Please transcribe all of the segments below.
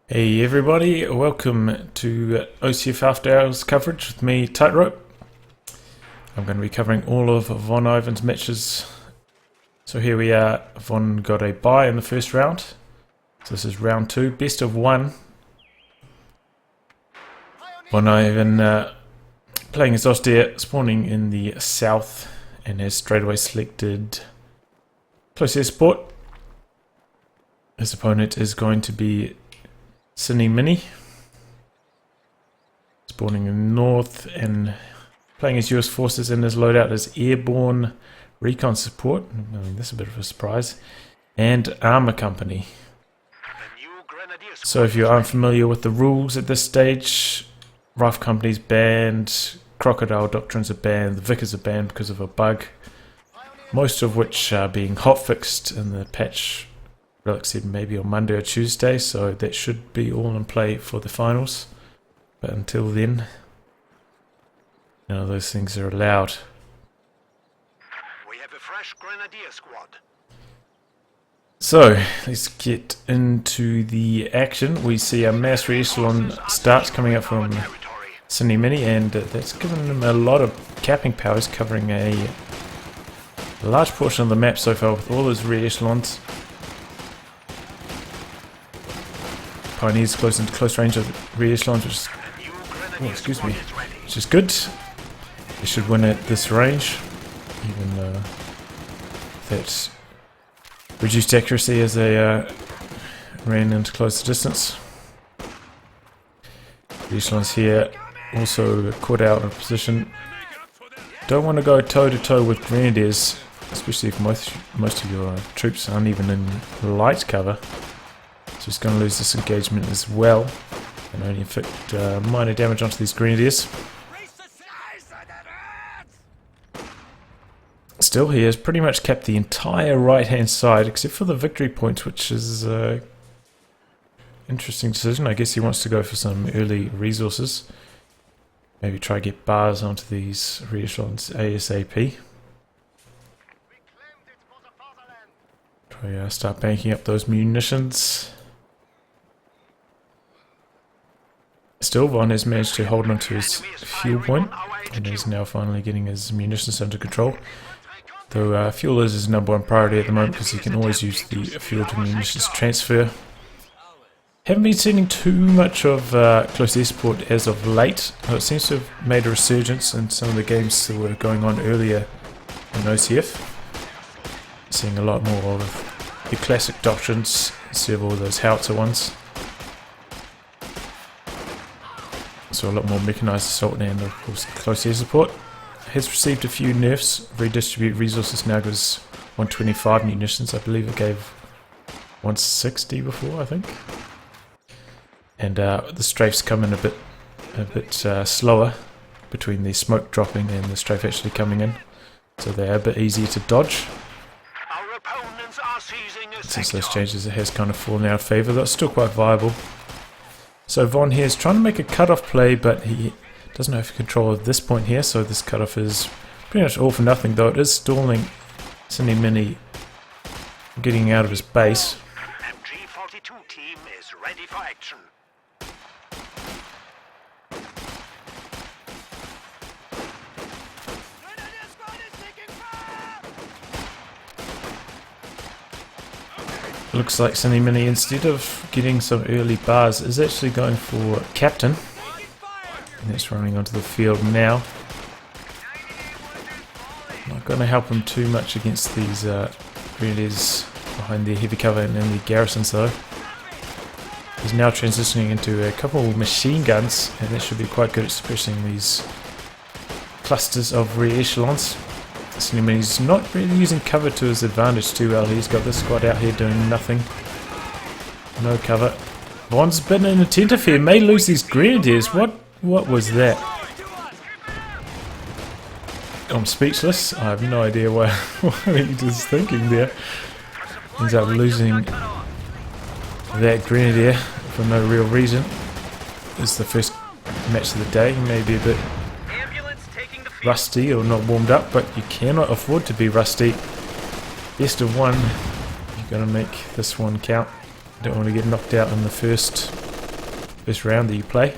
Hey everybody, welcome to OCF After Hours coverage with me, Tightrope. I'm going to be covering all of VonIvan's matches. So here we are, Von got a bye in the first round. So this is round 2, best of 1. VonIvan playing as Austere, spawning in the south, and has straight away selected close air support. His opponent is going to be CiniMini, spawning in the north and playing as US forces, and his loadout is airborne recon support. I mean, this is a bit of a surprise, and armor company. So if you're unfamiliar with the rules at this stage, Rifle Company's banned, Crocodile Doctrines are banned, the Vickers are banned because of a bug, most of which are being hotfixed in the patch. Relic said maybe on Monday or Tuesday, so that should be all in play for the finals. But until then, none of those things are allowed. We have a fresh Grenadier squad. So let's get into the action. We see a mass re-echelon starts coming up from CiniMini, and that's given him a lot of capping powers, covering a large portion of the map so far with all his re-echelons. Pioneers close into close range of re-echelons, which is good. They should win at this range, even though that's reduced accuracy as they ran into closer distance. Re-echelons here also caught out of position. Don't want to go toe to toe with Grenadiers, especially if most of your troops aren't even in light cover. So he's going to lose this engagement as well, and only inflict minor damage onto these Grenadiers. Still, he has pretty much kept the entire right hand side except for the victory points, which is an interesting decision. I guess he wants to go for some early resources. Maybe try to get bars onto these re-echelons ASAP. Try start banking up those munitions. Still, Von has managed to hold on to his fuel point, and is now finally getting his munitions under control. Though fuel is his number one priority at the moment, because he can always use the fuel to munitions transfer. Haven't been seeing too much of close air support as of late, though it seems to have made a resurgence in some of the games that were going on earlier in OCF. Seeing a lot more of the classic doctrines instead of all those howitzer ones. So a lot more mechanized assault and of course close air support. Has received a few nerfs. Redistribute resources now gives 125 munitions. I believe it gave 160 before, I think. And the strafes come in a bit slower between the smoke dropping and the strafe actually coming in, so they're a bit easier to dodge. Our opponents are seizing a Since sector. those changes, it has kind of fallen out of favour, though it's still quite viable. So Von here is trying to make a cut-off play, but he doesn't have control of this point here, so this cut-off is pretty much all for nothing, though it is stalling CiniMini getting out of his base. MG42 team is ready for action. Looks like CiniMini, instead of getting some early bars, is actually going for Captain. And that's running onto the field now. Not going to help him too much against these Grenadiers behind their heavy cover and in the garrisons, though. He's now transitioning into a couple of machine guns, and that should be quite good at suppressing these clusters of re-echelons. CiniMini's not really using cover to his advantage too well. He's got this squad out here doing nothing. No cover. Von's been inattentive here. May lose these Grenadiers. What was that? I'm speechless. I have no idea what he was thinking there. Ends up losing that Grenadier for no real reason. This is the first match of the day. He may be a bit rusty or not warmed up, but you cannot afford to be rusty. Best of 1. You've got to make this one count. Don't want to get knocked out in the first first round that you play.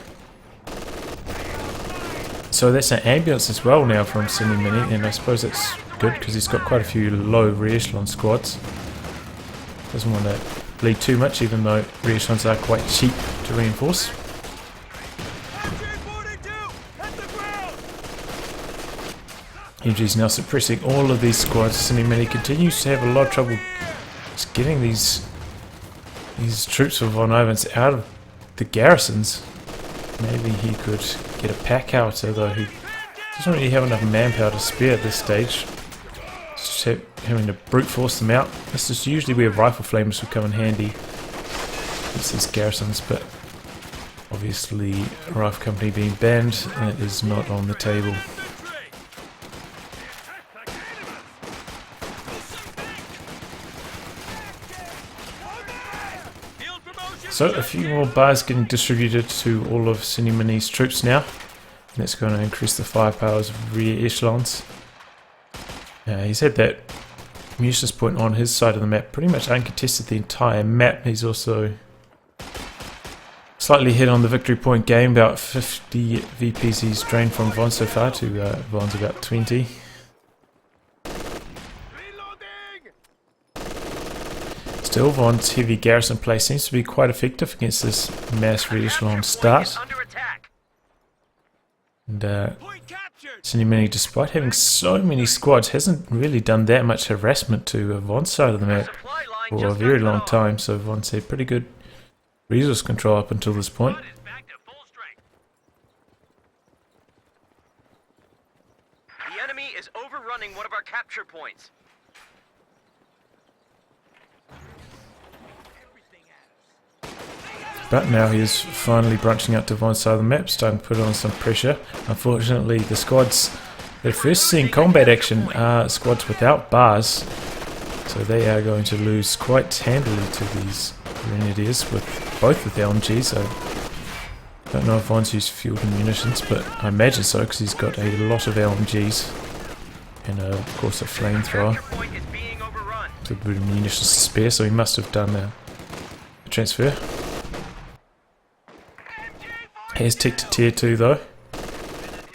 So that's an ambulance as well now from CiniMini, and I suppose that's good because he's got quite a few low re-echelon squads. Doesn't want to bleed too much, even though re-echelons are quite cheap to reinforce. MG's now suppressing all of these squads. CiniMini continues to have a lot of trouble just getting these troops of VonIvan's out of the garrisons. Maybe he could get a pack out, although he doesn't really have enough manpower to spare at this stage. Just having to brute force them out. This is usually where rifle flamers would come in handy against these garrisons, but obviously Rifle Company being banned, that is not on the table. So a few more bars getting distributed to all of CiniMini's troops now. And that's going to increase the firepowers of rear echelons. He's had that munitions point on his side of the map pretty much uncontested the entire map. He's also slightly hit on the victory point game, about 50 VPs he's drained from Von so far to Von's about 20. Still, Von's heavy garrison play seems to be quite effective against this mass re-echelon start. And CiniMini, despite having so many squads, hasn't really done that much harassment to Von's side of the map for a very long time, so Von's had pretty good resource control up until this point. The enemy is overrunning one of our capture points. But now he is finally branching out to Von's side of the map, starting to put on some pressure. Unfortunately, the squads that are first seeing combat action are squads without bars, so they are going to lose quite handily to these Grenadiers, with both with LMGs. I don't know if Von's used fuel and munitions, but I imagine so because he's got a lot of LMGs and of course a flamethrower. With a bit of munitions to spare, so he must have done a transfer. He has ticked to tier 2 though.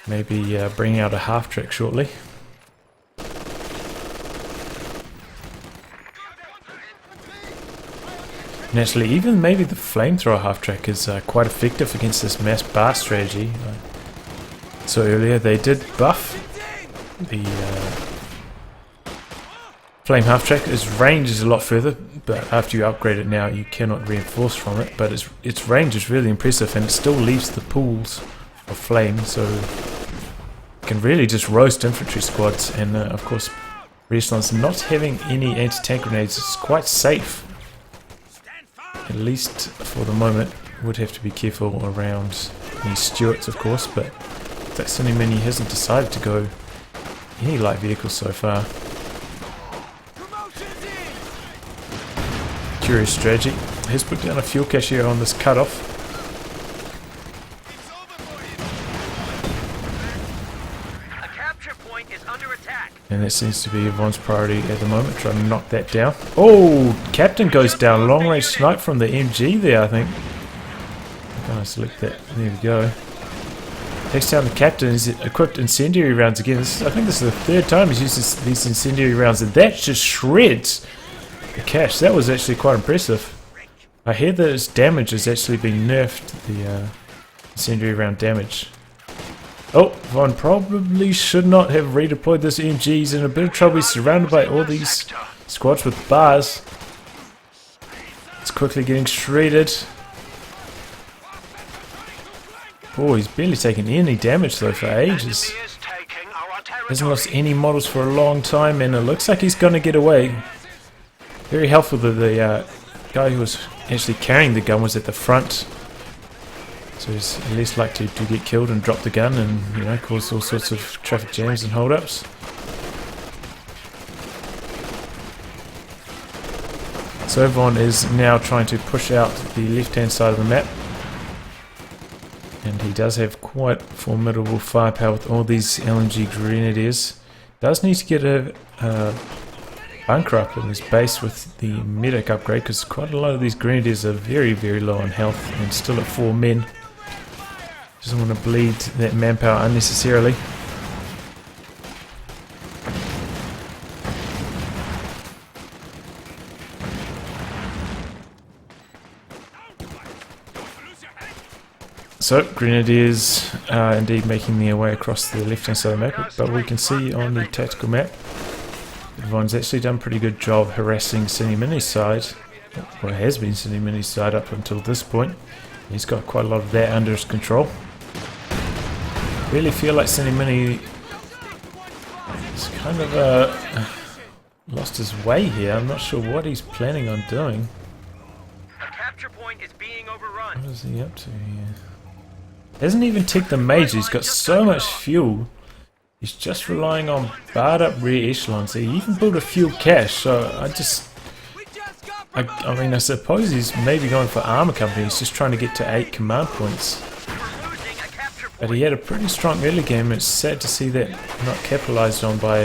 Maybe bringing out a half-track shortly. And actually, even maybe the flamethrower half-track is quite effective against this mass bar strategy. So earlier they did buff the flame half-track. Its range is a lot further, but after you upgrade it now you cannot reinforce from it, but its range is really impressive, and it still leaves the pools of flame, so it can really just roast infantry squads. And of course, re-echelons not having any anti-tank grenades is quite safe, at least for the moment. Would have to be careful around any Stuarts of course, but that CiniMini hasn't decided to go any light vehicles so far. Curious strategy. He's put down a fuel cache here on this cutoff. A capture point is under attack. And that seems to be Von's priority at the moment, trying to knock that down. Oh, Captain goes down. Long range snipe from the MG there, I think. I'm going to select that. There we go. Takes down the Captain. He's equipped incendiary rounds again. I think this is the third time he's used these incendiary rounds, and that just shreds the cache. That was actually quite impressive. I hear that its damage has actually been nerfed, the incendiary round damage. Oh, Von probably should not have redeployed this MG. He's in a bit of trouble. He's surrounded by all these squads with bars. It's quickly getting shredded. Oh, he's barely taken any damage though for ages. Hasn't lost any models for a long time, and it looks like he's going to get away. Very helpful that the guy who was actually carrying the gun was at the front, so he's less likely to get killed and drop the gun and, you know, cause all sorts of traffic jams and hold-ups. So Von is now trying to push out the left-hand side of the map, and he does have quite formidable firepower with all these LMG Grenadiers. Does need to get a bunker up in his base with the medic upgrade, because quite a lot of these grenadiers are very, very low on health and still at 4 men. Doesn't want to bleed that manpower unnecessarily. So, Grenadiers are indeed making their way across the left-hand side of the map, but we can see on the tactical map that Von's actually done a pretty good job harassing CiniMini's side, or has been CiniMini's side up until this point. He's got quite a lot of that under his control. Really feel like CiniMini has kind of lost his way here. I'm not sure what he's planning on doing. A capture point is being overrun. What is he up to here? Hasn't even ticked the major. He's got so much fuel. He's just relying on barred up rear echelons. He even built a fuel cache, so I mean, I suppose he's maybe going for armor company. He's just trying to get to 8 command points. But he had a pretty strong early game. It's sad to see that not capitalized on by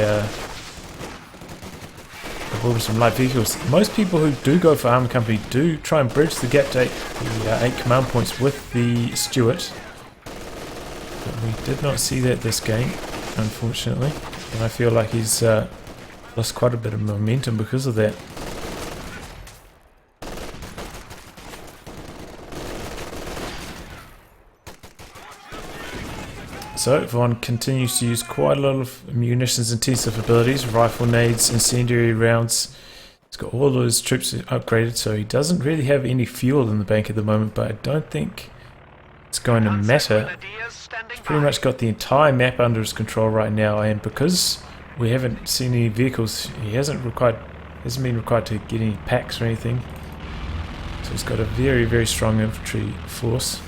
building some light vehicles. Most people who do go for armor company do try and bridge the gap to 8 command points with the Stuart. But we did not see that this game, unfortunately. And I feel like he's lost quite a bit of momentum because of that. So, Von continues to use quite a lot of munitions intensive abilities, rifle nades, incendiary rounds. He's got all of his troops upgraded, so he doesn't really have any fuel in the bank at the moment, but I don't think it's going to matter. He's pretty much got the entire map under his control right now, and because we haven't seen any vehicles, he hasn't been required to get any packs or anything. So he's got a very, very strong infantry force.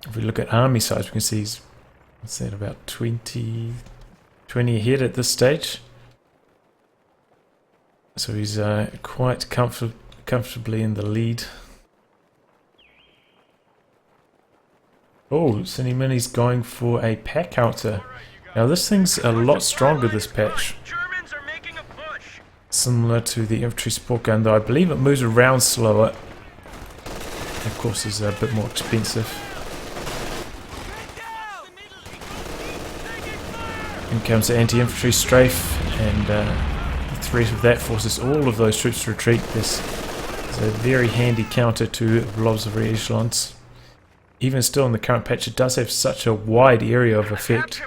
If we look at army size, we can see he's, what's that, about 20 ahead at this stage. So he's quite comfortably in the lead. Oh, CiniMini's going for a pack counter. Now this thing's a lot stronger, this patch. Similar to the infantry support gun, though I believe it moves around slower. Of course, is a bit more expensive. In comes the anti-infantry strafe, and the threat of that forces all of those troops to retreat. This is a very handy counter to blobs of rear echelons. Even still in the current patch, it does have such a wide area of effect.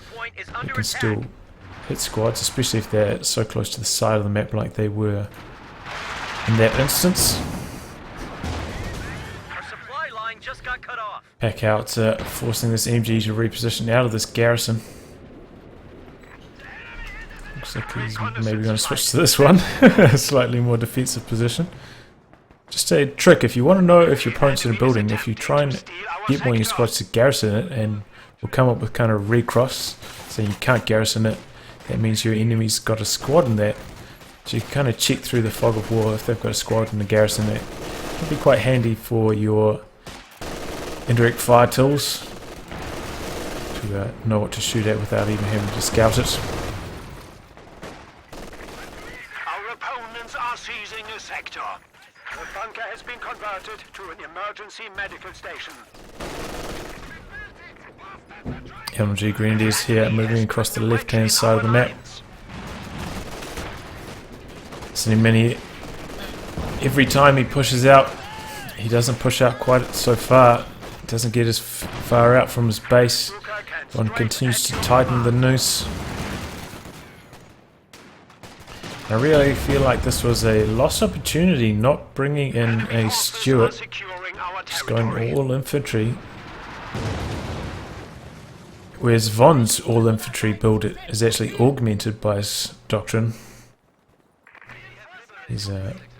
It can still hit squads, especially if they're so close to the side of the map like they were in that instance. Pack out, forcing this MG to reposition out of this garrison. Looks like he's maybe going to switch to this one. A slightly more defensive position. Just a trick, if you want to know if your opponent's in a building, if you try and get one of your squads to garrison it, and we'll come up with kind of recross, so you can't garrison it, that means your enemy's got a squad in that. So you can kind of check through the fog of war if they've got a squad in the garrison. That would be quite handy for your indirect fire tools to know what to shoot at without even having to scout it. Our opponents are seizing a sector. The bunker has been converted to an emergency medical station. LMG Grenadiers here moving across the left hand side of the map. CiniMini, every time he pushes out, he doesn't push out quite so far, doesn't get as far out from his base. One continues to tighten the noose. I really feel like this was a lost opportunity not bringing in a Stuart, just going all infantry. Whereas Von's all infantry build is actually augmented by his doctrine. He's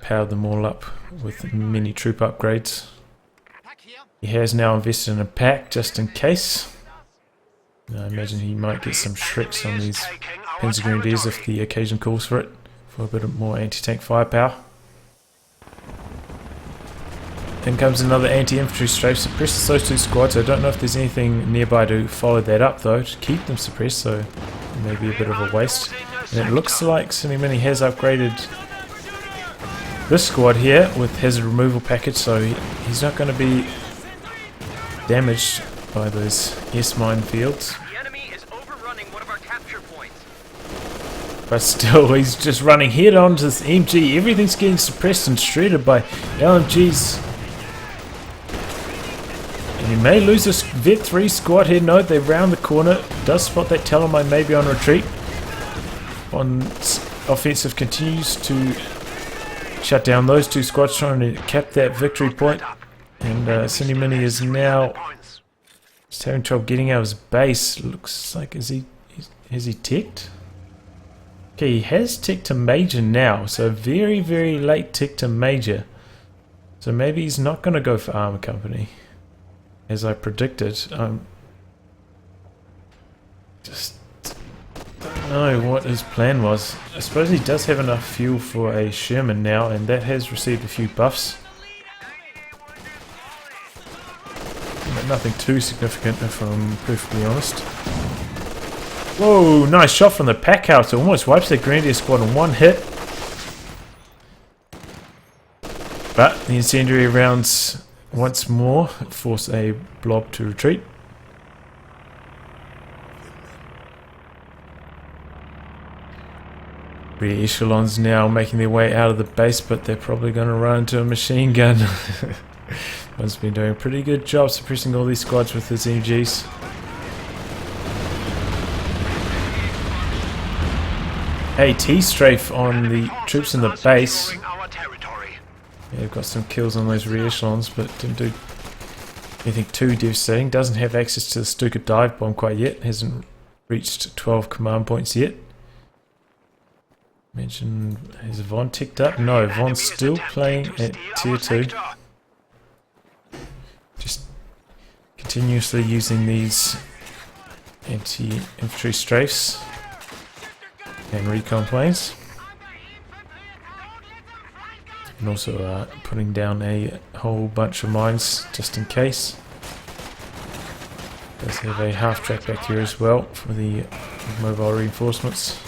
powered them all up with many troop upgrades. He has now invested in a pack just in case. I imagine he might get some Shreks on these Panzer Grenadiers if the occasion calls for it, for a bit more anti-tank firepower. Then comes another anti-infantry strafe, suppresses those two squads. I don't know if there's anything nearby to follow that up though, to keep them suppressed, so maybe a bit of a waste. And it looks like CiniMini has upgraded this squad here with hazard removal package, so he's not going to be damaged by those S-mine fields. The enemy is overrunning one of our capture points. But still, he's just running head on to this MG. Everything's getting suppressed and shredded by LMGs. And he may lose this Vet 3 squad here. No, they round the corner. Does spot that Telemine maybe on retreat. On offensive continues to shut down those two squads, trying to cap that victory point. And CiniMini is now just having trouble getting out of his base. Looks like, has he ticked? Okay, he has ticked to major now, so very, very late tick to major. So maybe he's not going to go for armor company, as I predicted. Just don't know what his plan was. I suppose he does have enough fuel for a Sherman now, and that has received a few buffs. But nothing too significant, if I'm perfectly honest. Whoa, nice shot from the pack house. It almost wipes that Grenadier squad in one hit. But the incendiary rounds once more force a blob to retreat. Rear echelons now making their way out of the base, but they're probably going to run into a machine gun. One's been doing a pretty good job suppressing all these squads with his MGs. A T-strafe on the troops in the base. Yeah, they've got some kills on those rear echelons, but didn't do anything too devastating. Doesn't have access to the Stuka dive bomb quite yet. Hasn't reached 12 command points yet. Mention, has Von ticked up? No, Von's still playing at tier 2. Just continuously using these anti-infantry strafes and recon planes. And also putting down a whole bunch of mines just in case. Does have a half track back here as well for the mobile reinforcements.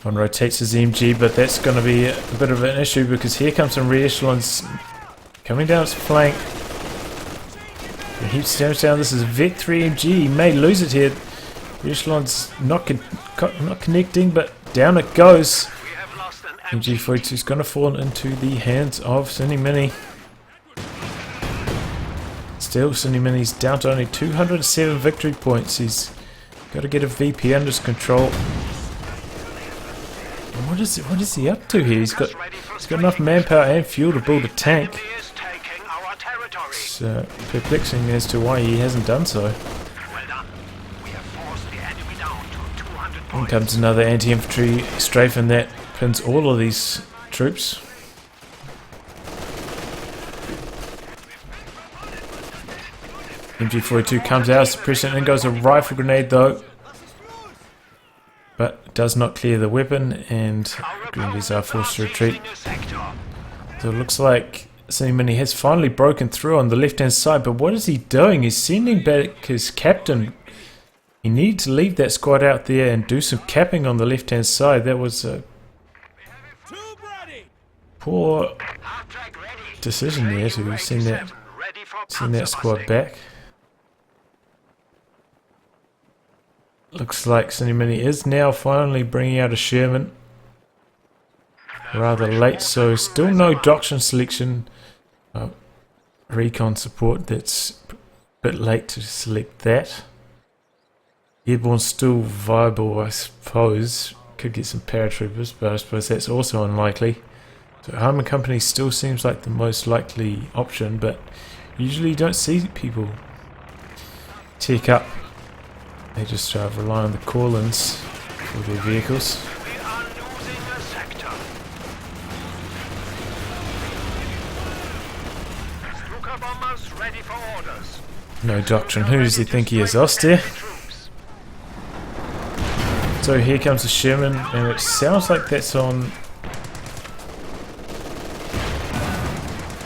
One rotates his MG, but that's going to be a bit of an issue because here comes some rear echelons coming down his flank. He heaps damage down. This is Vet 3 MG. He may lose it here. Rear echelons not connecting, but down it goes. MG42 is going to fall into the hands of CiniMini. Still, CiniMini's down to only 207 victory points. He's got to get a VP under his control. What is he up to here? He's got enough manpower and fuel to build a tank. It's perplexing as to why he hasn't done so. In comes another anti-infantry strafe, and that pins all of these troops. MG42 comes out of suppression and goes a rifle grenade though. But does not clear the weapon, and Grenadiers are forced to retreat. So it looks like CiniMini has finally broken through on the left hand side, but what is he doing? He's sending back his captain. He needs to leave that squad out there and do some capping on the left hand side. That was a poor decision there to send that squad back. Looks like CiniMini is now finally bringing out a Sherman. Rather late, so still no doctrine selection. Recon support, that's a bit late to select that. Airborne still viable, I suppose. Could get some paratroopers, but I suppose that's also unlikely. So armor company still seems like the most likely option, but usually you don't see people take up. They just rely on the call-ins for their vehicles. No doctrine. Who does he think he is? Austere? So here comes the Sherman, and it sounds like that's on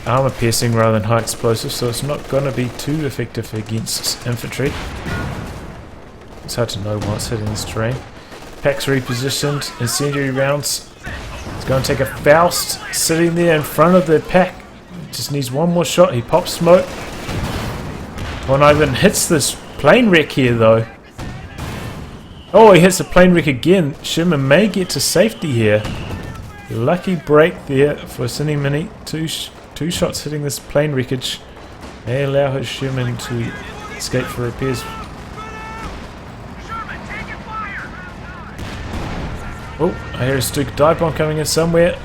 armor piercing rather than high explosive, so it's not going to be too effective against infantry. It's hard to know what's hitting this terrain. Pack's repositioned, incendiary rounds. It's going to take a Faust sitting there in front of the pack. Just needs one more shot. He pops smoke. VonIvan hits this plane wreck here though. Oh, he hits the plane wreck again. Sherman may get to safety here. Lucky break there for CiniMini. Two shots hitting this plane wreckage may allow his Sherman to escape for repairs. Oh, I hear a Stuka dive bomb coming in somewhere.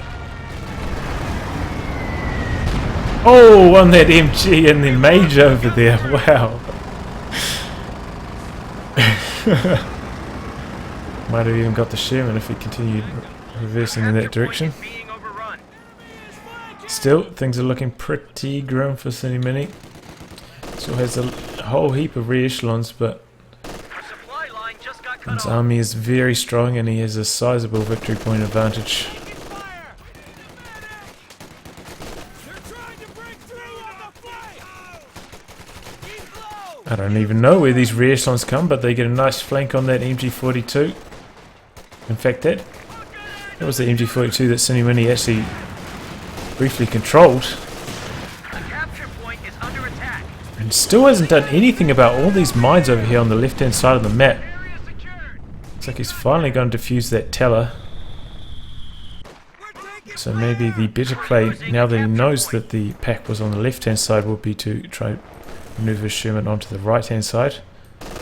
Oh, on that MG and the Mage over there. Wow. Might have even got the Sherman if he continued reversing in that direction. Still, things are looking pretty grim for CiniMini. Still has a whole heap of re-echelons, but his army is very strong and he has a sizable victory point advantage. I don't even know where these re-echelons come, but they get a nice flank on that MG42. In fact, that was the MG42 that CiniMini actually briefly controlled. And still hasn't done anything about all these mines over here on the left-hand side of the map. Looks like he's finally going to defuse that teller. So maybe the better play, now that he knows that the pack was on the left-hand side, will be to try move his Sherman onto the right hand side. The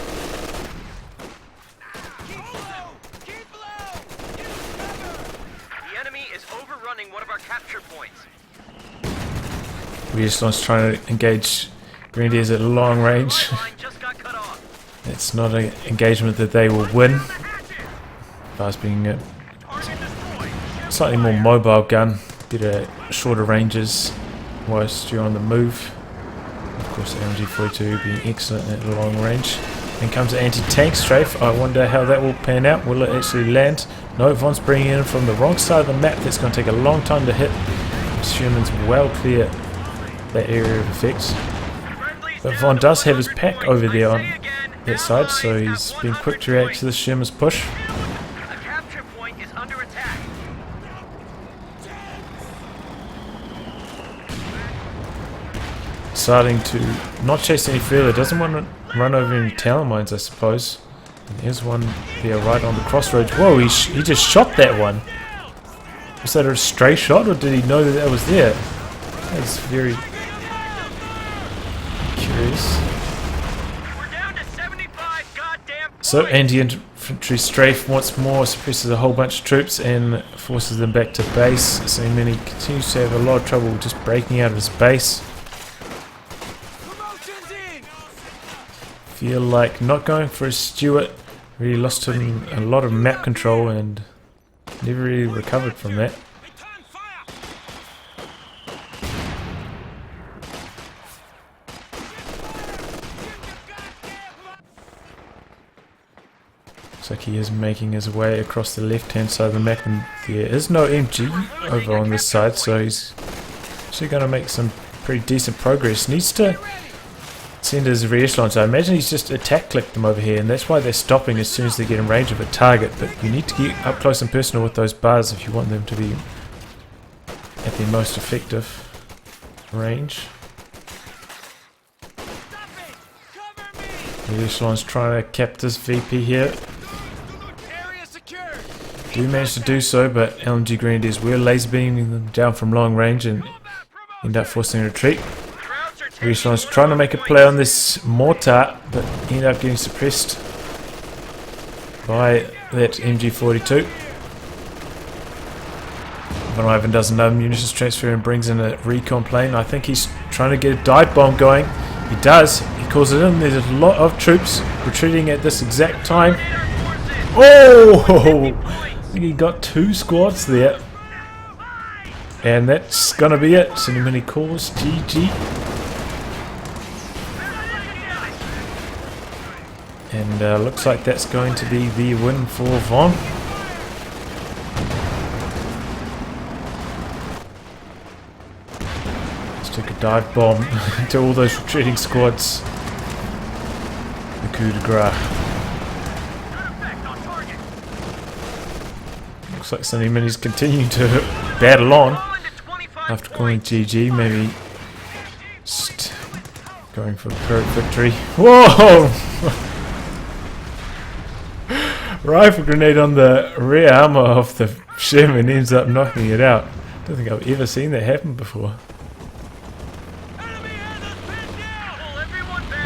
enemy is overrunning one of our capture points. We just want to try to engage Grenadiers at long range. Just got cut off. It's not an engagement that they will win. As being a slightly more mobile gun, better shorter ranges whilst you're on the move. Of course, the MG42 being excellent at long range. Then comes the anti-tank strafe. I wonder how that will pan out. Will it actually land? No, Von's bringing in from the wrong side of the map. That's going to take a long time to hit. Sherman's well clear that area of effects. But Von does have his pack over there on that side, so he's been quick to react to this Sherman's push. A capture point is under attack. Deciding to not chase any further. Doesn't want to run over any town mines, I suppose. And there's one there right on the crossroads. Whoa, he just shot that one. Was that a stray shot, or did he know that that was there? That's very curious. We're down to 75 goddamn points. So anti-infantry strafe once more suppresses a whole bunch of troops and forces them back to base. CiniMini continues to have a lot of trouble just breaking out of his base. Feel like not going for a Stuart. Really lost him a lot of map control and never really recovered from that. Looks like he is making his way across the left-hand side of the map, and there is no MG over on this side, so he's actually going to make some pretty decent progress. Needs to send his re-echelons. I imagine he's just attack-clicked them over here, and that's why they're stopping as soon as they get in range of a target. But you need to get up close and personal with those bars if you want them to be at their most effective range. Re-echelons trying to cap this VP here. Do manage to do so, but LMG Grenadiers were laser beaming them down from long range and end up forcing a retreat. Re-echelons trying to make a play on this mortar, but end up getting suppressed by that MG42. VonIvan does another munitions transfer and brings in a recon plane. I think he's trying to get a dive bomb going. He does. He calls it in. There's a lot of troops retreating at this exact time. Oh! I think he got 2 squads there. And that's gonna be it. CiniMini calls GG. And looks like that's going to be the win for Von. dive bomb to all those retreating squads. The coup de grace. Looks like CiniMini's continuing to battle on after calling GG. Maybe just going for a pyrrhic victory. Whoa! Rifle grenade on the rear armor of the Sherman ends up knocking it out. Don't think I've ever seen that happen before.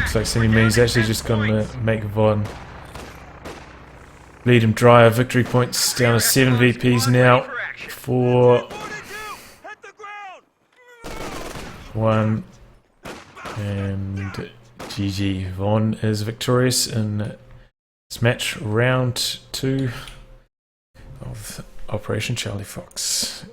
Looks like CiniMini's actually just gonna make Von lead him dry. Victory points down to 7 VPs now. 4-1 and GG. Von is victorious in this match, round 2 of Operation Charlie Fox.